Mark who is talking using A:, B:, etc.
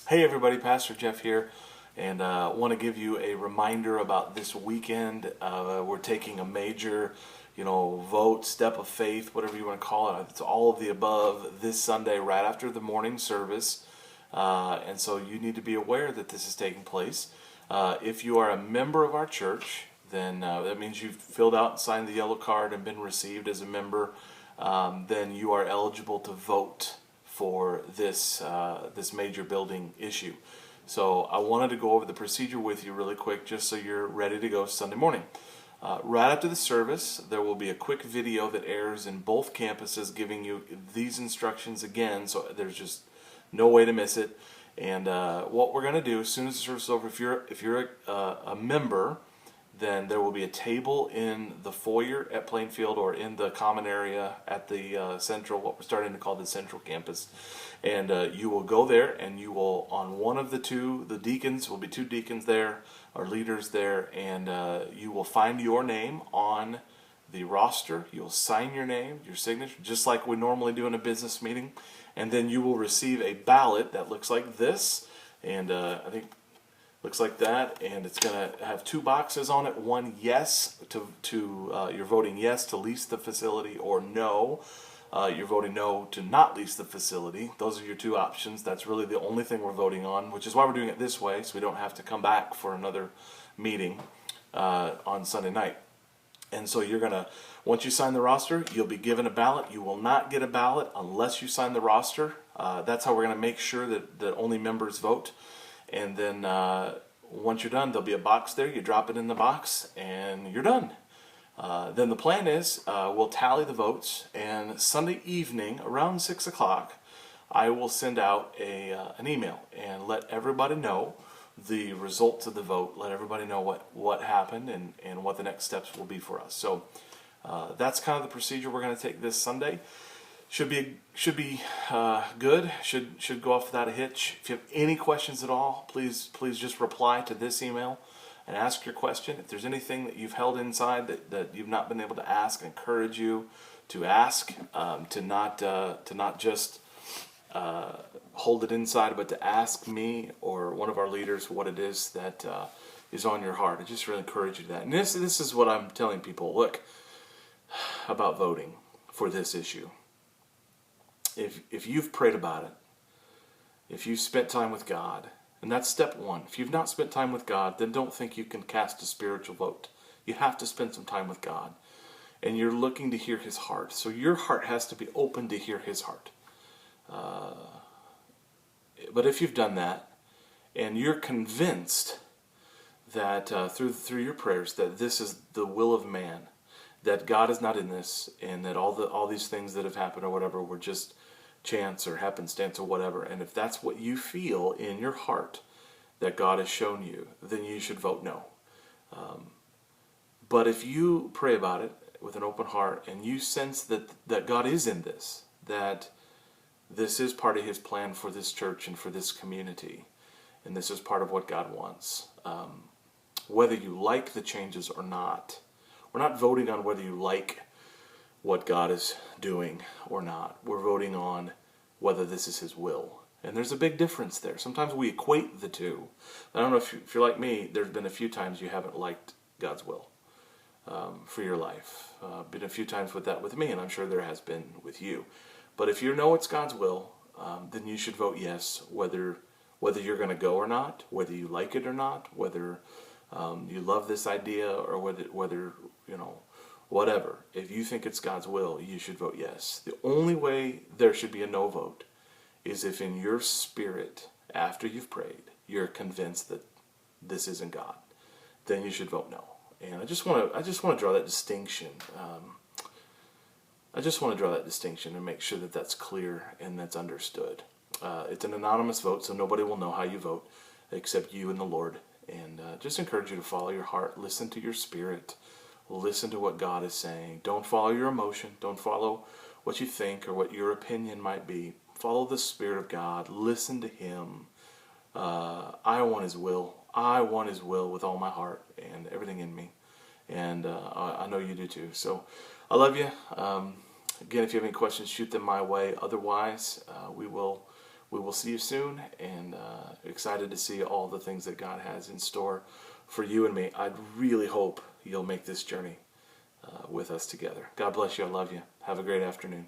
A: Hey everybody, Pastor Jeff here, and want to give you a reminder about this weekend. We're taking a major, vote, step of faith, whatever you want to call it. It's all of the above this Sunday, right after the morning service, and so you need to be aware that this is taking place. If you are a member of our church, then that means you've filled out and signed the yellow card and been received as a member. Then you are eligible to vote for this major building issue. So I wanted to go over the procedure with you really quick, just so you're ready to go Sunday morning. Right after the service, there will be a quick video that airs in both campuses, giving you these instructions again. So there's just no way to miss it. And what we're going to do as soon as the service is over, if you're a member, then there will be a table in the foyer at Plainfield or in the common area at the central, what we're starting to call the central campus. And you will go there and you will, on one of the deacons, will be two deacons there, or leaders there, and you will find your name on the roster. You'll sign your name, your signature, just like we normally do in a business meeting. And then you will receive a ballot that looks like this. And I think looks like that, and it's going to have two boxes on it. One, yes, you're voting yes to lease the facility, or no, you're voting no to not lease the facility. Those are your two options. That's really the only thing we're voting on, which is why we're doing it this way, so we don't have to come back for another meeting on Sunday night. And so you're going to, once you sign the roster, you'll be given a ballot. You will not get a ballot unless you sign the roster. That's how we're going to make sure that only members vote. And then once you're done, there'll be a box there. You drop it in the box, and you're done. Then the plan is we'll tally the votes, and Sunday evening around 6 o'clock, I will send out an email and let everybody know the results of the vote. Let everybody know what happened and what the next steps will be for us. So that's kind of the procedure we're going to take this Sunday. Should be good. Should go off without a hitch. If you have any questions at all, please just reply to this email and ask your question. If there's anything that you've held inside that you've not been able to ask, I encourage you to ask, to not just hold it inside, but to ask me or one of our leaders what it is that is on your heart. I just really encourage you to that. And this is what I'm telling people. Look, about voting for this issue. If you've prayed about it, if you've spent time with God, and that's step one. If you've not spent time with God, then don't think you can cast a spiritual vote. You have to spend some time with God. And you're looking to hear His heart. So your heart has to be open to hear His heart. But if you've done that, and you're convinced that through your prayers that this is the will of man, that God is not in this, and that all these things that have happened or whatever were just chance or happenstance or whatever, and if that's what you feel in your heart that God has shown you, then you should vote no. But if you pray about it with an open heart and you sense that God is in this, that this is part of His plan for this church and for this community, and this is part of what God wants, whether you like the changes or not. We're not voting on whether you like what God is doing or not. We're voting on whether this is His will. And there's a big difference there. Sometimes we equate the two. I don't know if you're like me, there's been a few times you haven't liked God's will for your life. Been a few times with me, and I'm sure there has been with you. But if you know it's God's will, then you should vote yes, whether you're going to go or not, whether you like it or not, whether you love this idea or whether whatever. If you think it's God's will, you should vote yes. The only way there should be a no vote is if in your spirit, after you've prayed, you're convinced that this isn't God. Then you should vote no. And I just want to draw that distinction. I just want to draw that distinction and make sure that that's clear and that's understood. It's an anonymous vote, so nobody will know how you vote except you and the Lord. And just encourage you to follow your heart, listen to your spirit, listen to what God is saying. Don't follow your emotion. Don't follow what you think or what your opinion might be. Follow the Spirit of God. Listen to Him. I want His will. I want His will with all my heart and everything in me. And I know you do too. So I love you. Again, if you have any questions, shoot them my way. Otherwise, we will see you soon. And excited to see all the things that God has in store for you and me. I really hope you'll make this journey with us together. God bless you. I love you. Have a great afternoon.